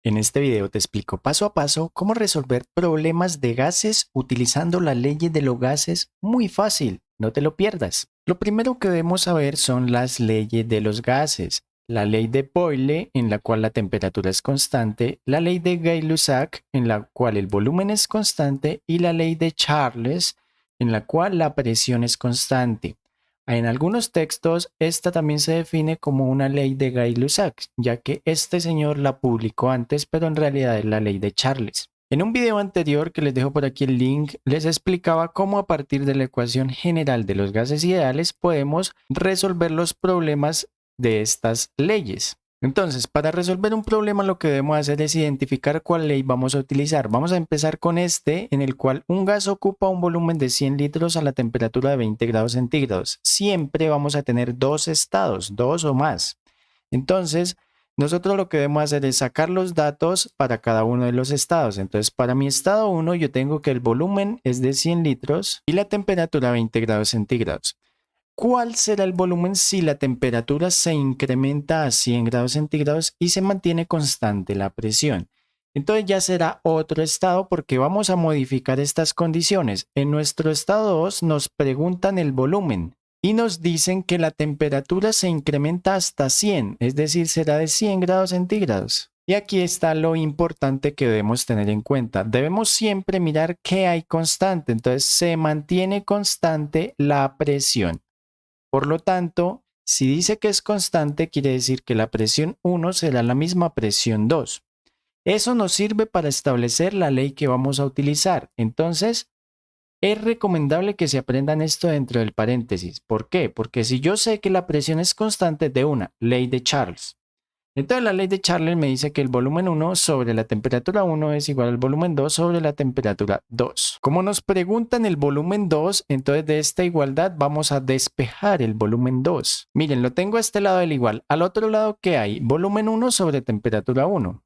En este video te explico paso a paso cómo resolver problemas de gases utilizando la ley de los gases. Muy fácil, no te lo pierdas. Lo primero que debemos saber son las leyes de los gases. La ley de Boyle, en la cual la temperatura es constante, la ley de Gay-Lussac, en la cual el volumen es constante, y la ley de Charles, en la cual la presión es constante. En algunos textos, esta también se define como una ley de Gay-Lussac, ya que este señor la publicó antes, pero en realidad es la ley de Charles. En un video anterior, que les dejo por aquí el link, les explicaba cómo a partir de la ecuación general de los gases ideales podemos resolver los problemas de estas leyes. Entonces, para resolver un problema lo que debemos hacer es identificar cuál ley vamos a utilizar. Vamos a empezar con este, en el cual un gas ocupa un volumen de 100 litros a la temperatura de 20 grados centígrados. Siempre vamos a tener dos estados, dos o más. Entonces, nosotros lo que debemos hacer es sacar los datos para cada uno de los estados. Entonces, para mi estado 1, yo tengo que el volumen es de 100 litros y la temperatura 20 grados centígrados. ¿Cuál será el volumen si la temperatura se incrementa a 100 grados centígrados y se mantiene constante la presión? Entonces ya será otro estado porque vamos a modificar estas condiciones. En nuestro estado 2 nos preguntan el volumen y nos dicen que la temperatura se incrementa hasta 100, es decir, será de 100 grados centígrados. Y aquí está lo importante que debemos tener en cuenta. Debemos siempre mirar qué hay constante. Entonces se mantiene constante la presión. Por lo tanto, si dice que es constante, quiere decir que la presión 1 será la misma presión 2. Eso nos sirve para establecer la ley que vamos a utilizar. Entonces, es recomendable que se aprendan esto dentro del paréntesis. ¿Por qué? Porque si yo sé que la presión es constante de una ley de Charles, entonces la ley de Charles me dice que el volumen 1 sobre la temperatura 1 es igual al volumen 2 sobre la temperatura 2. Como nos preguntan el volumen 2, entonces de esta igualdad vamos a despejar el volumen 2. Miren, lo tengo a este lado del igual. Al otro lado, ¿qué hay? Volumen 1 sobre temperatura 1.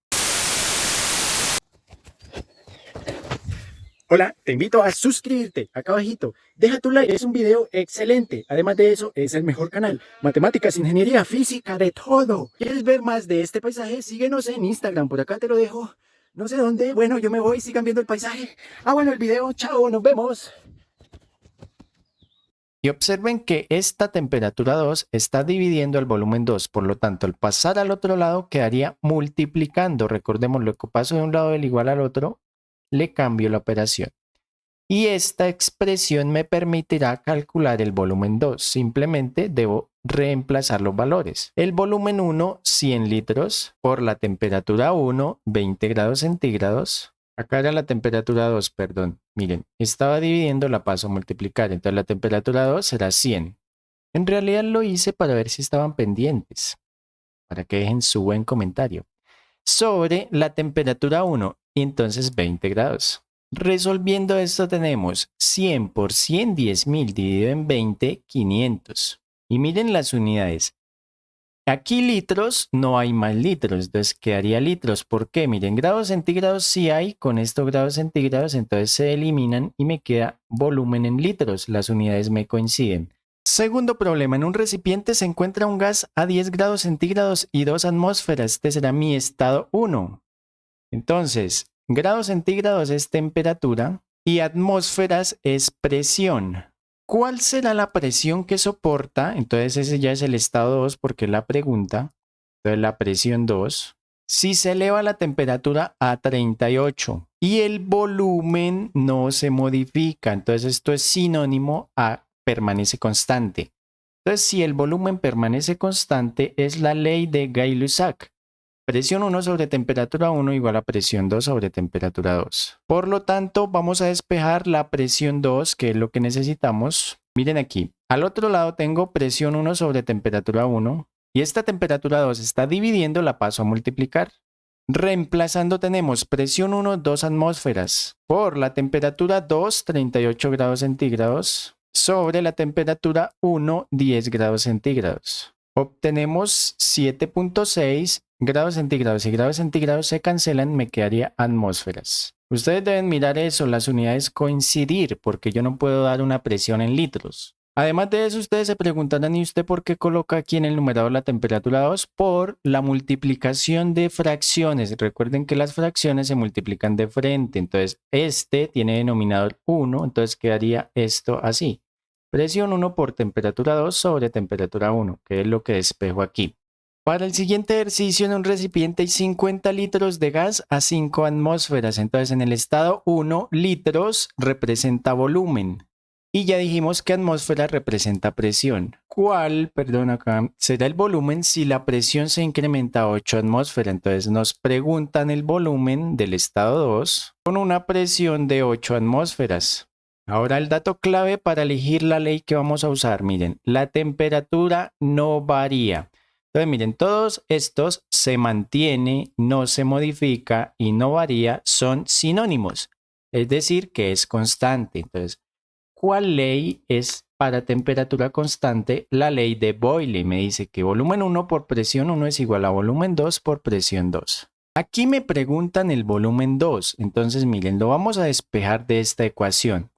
Hola, te invito a suscribirte acá abajito. Deja tu like, es un video excelente. Además de eso, es el mejor canal. Matemáticas, ingeniería, física, de todo. ¿Quieres ver más de este paisaje? Síguenos en Instagram, por acá te lo dejo. No sé dónde. Bueno, yo me voy, sigan viendo el paisaje. Bueno, el video. Chao, nos vemos. Y observen que esta temperatura 2 está dividiendo el volumen 2, por lo tanto, al pasar al otro lado quedaría multiplicando. Recordemos, lo que paso de un lado del igual al otro, le cambio la operación. Y esta expresión me permitirá calcular el volumen 2. Simplemente debo reemplazar los valores. El volumen 1, 100 litros, por la temperatura 1, 20 grados centígrados. Acá era la temperatura 2, perdón. Miren, estaba dividiendo, la paso a multiplicar. Entonces la temperatura 2 será 100. En realidad lo hice para ver si estaban pendientes, para que dejen su buen comentario. Sobre la temperatura 1, y entonces 20 grados. Resolviendo esto tenemos 100 por 100, 10.000 dividido en 20, 500. Y miren las unidades. Aquí litros, no hay más litros, entonces quedaría litros. ¿Por qué? Miren, grados centígrados sí hay, con estos grados centígrados, entonces se eliminan y me queda volumen en litros. Las unidades me coinciden. Segundo problema, en un recipiente se encuentra un gas a 10 grados centígrados y 2 atmósferas. Este será mi estado 1. Entonces, grados centígrados es temperatura y atmósferas es presión. ¿Cuál será la presión que soporta? Entonces ese ya es el estado 2 porque es la pregunta. Entonces la presión 2. Si se eleva la temperatura a 38 y el volumen no se modifica, entonces esto es sinónimo a permanece constante. Entonces si el volumen permanece constante es la ley de Gay-Lussac. Presión 1 sobre temperatura 1 igual a presión 2 sobre temperatura 2. Por lo tanto, vamos a despejar la presión 2, que es lo que necesitamos. Miren aquí, al otro lado tengo presión 1 sobre temperatura 1 y esta temperatura 2 está dividiendo, la paso a multiplicar. Reemplazando tenemos presión 1, 2 atmósferas por la temperatura 2, 38 grados centígrados, sobre la temperatura 1, 10 grados centígrados. Obtenemos 7.6 grados centígrados y grados centígrados se cancelan, me quedaría atmósferas. Ustedes deben mirar eso, las unidades coincidir, porque yo no puedo dar una presión en litros. Además de eso, ustedes se preguntarán, ¿y usted por qué coloca aquí en el numerador la temperatura 2? Por la multiplicación de fracciones. Recuerden que las fracciones se multiplican de frente. Entonces, este tiene denominador 1, entonces quedaría esto así. Presión 1 por temperatura 2 sobre temperatura 1, que es lo que despejo aquí. Para el siguiente ejercicio, en un recipiente hay 50 litros de gas a 5 atmósferas. Entonces, en el estado 1, litros representa volumen. Y ya dijimos que atmósfera representa presión. ¿Cuál, perdón, acá será el volumen si la presión se incrementa a 8 atmósferas? Entonces nos preguntan el volumen del estado 2 con una presión de 8 atmósferas. Ahora el dato clave para elegir la ley que vamos a usar. Miren, la temperatura no varía. Entonces miren, todos estos se mantiene, no se modifica y no varía son sinónimos. Es decir, que es constante. Entonces, ¿cuál ley es para temperatura constante? La ley de Boyle. Me dice que volumen 1 por presión 1 es igual a volumen 2 por presión 2. Aquí me preguntan el volumen 2. Entonces, miren, lo vamos a despejar de esta ecuación.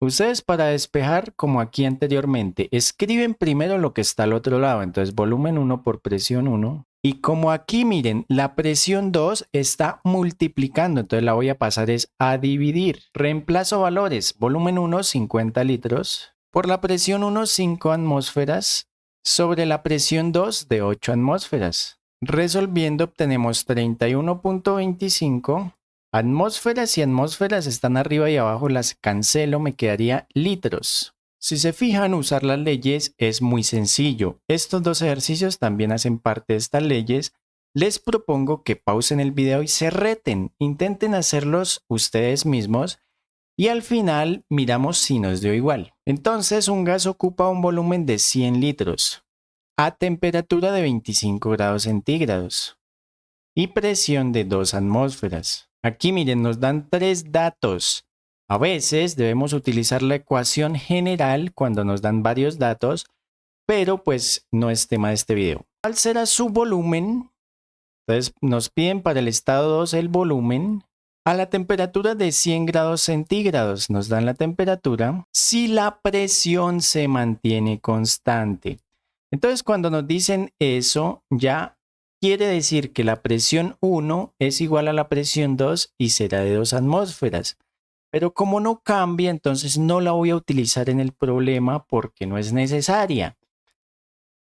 Ustedes para despejar, como aquí anteriormente, escriben primero lo que está al otro lado. Entonces, volumen 1 por presión 1. Y como aquí, miren, la presión 2 está multiplicando, entonces la voy a pasar es a dividir. Reemplazo valores, volumen 1, 50 litros, por la presión 1, 5 atmósferas, sobre la presión 2 de 8 atmósferas. Resolviendo obtenemos 31.25. Atmósferas y atmósferas están arriba y abajo, las cancelo, me quedaría litros. Si se fijan, usar las leyes es muy sencillo. Estos dos ejercicios también hacen parte de estas leyes. Les propongo que pausen el video y se reten. Intenten hacerlos ustedes mismos y al final miramos si nos dio igual. Entonces, un gas ocupa un volumen de 100 litros a temperatura de 25 grados centígrados y presión de 2 atmósferas. Aquí miren, nos dan 3 datos. A veces debemos utilizar la ecuación general cuando nos dan varios datos, pero pues no es tema de este video. ¿Cuál será su volumen? Entonces nos piden para el estado 2 el volumen a la temperatura de 100 grados centígrados. Nos dan la temperatura si la presión se mantiene constante. Entonces cuando nos dicen eso, ya quiere decir que la presión 1 es igual a la presión 2 y será de 2 atmósferas. Pero como no cambia, entonces no la voy a utilizar en el problema porque no es necesaria.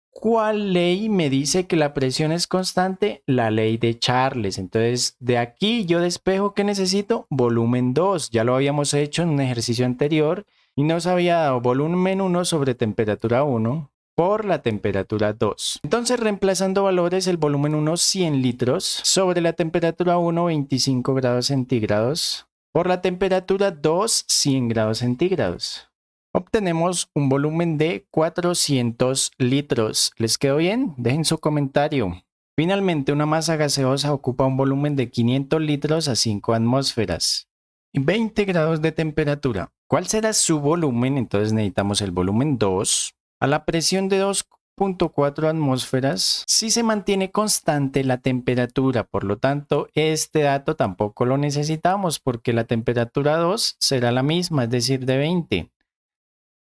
¿Cuál ley me dice que la presión es constante? La ley de Charles. Entonces, de aquí yo despejo que necesito volumen 2. Ya lo habíamos hecho en un ejercicio anterior y nos había dado volumen 1 sobre temperatura 1 por la temperatura 2. Entonces, reemplazando valores, el volumen 1, 100 litros, sobre la temperatura 1, 25 grados centígrados, por la temperatura 2, 100 grados centígrados. Obtenemos un volumen de 400 litros. ¿Les quedó bien? Dejen su comentario. Finalmente, una masa gaseosa ocupa un volumen de 500 litros a 5 atmósferas y 20 grados de temperatura. ¿Cuál será su volumen? Entonces necesitamos el volumen 2 a la presión de 2.4 atmósferas si se mantiene constante la temperatura. Por lo tanto, este dato tampoco lo necesitamos porque la temperatura 2 será la misma, es decir, de 20.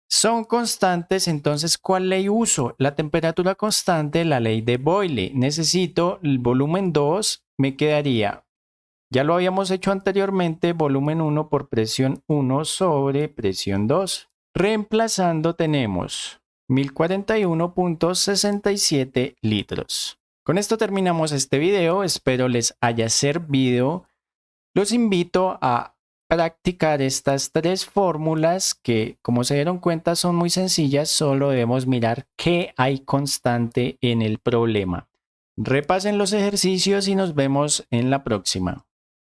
Son constantes, entonces, ¿cuál ley uso? La temperatura constante, la ley de Boyle. Necesito el volumen 2, me quedaría, ya lo habíamos hecho anteriormente, volumen 1 por presión 1 sobre presión 2. Reemplazando tenemos 1041.67 litros. Con esto terminamos este video, espero les haya servido. Los invito a practicar estas 3 fórmulas que, como se dieron cuenta, son muy sencillas. Solo debemos mirar qué hay constante en el problema. Repasen los ejercicios y nos vemos en la próxima.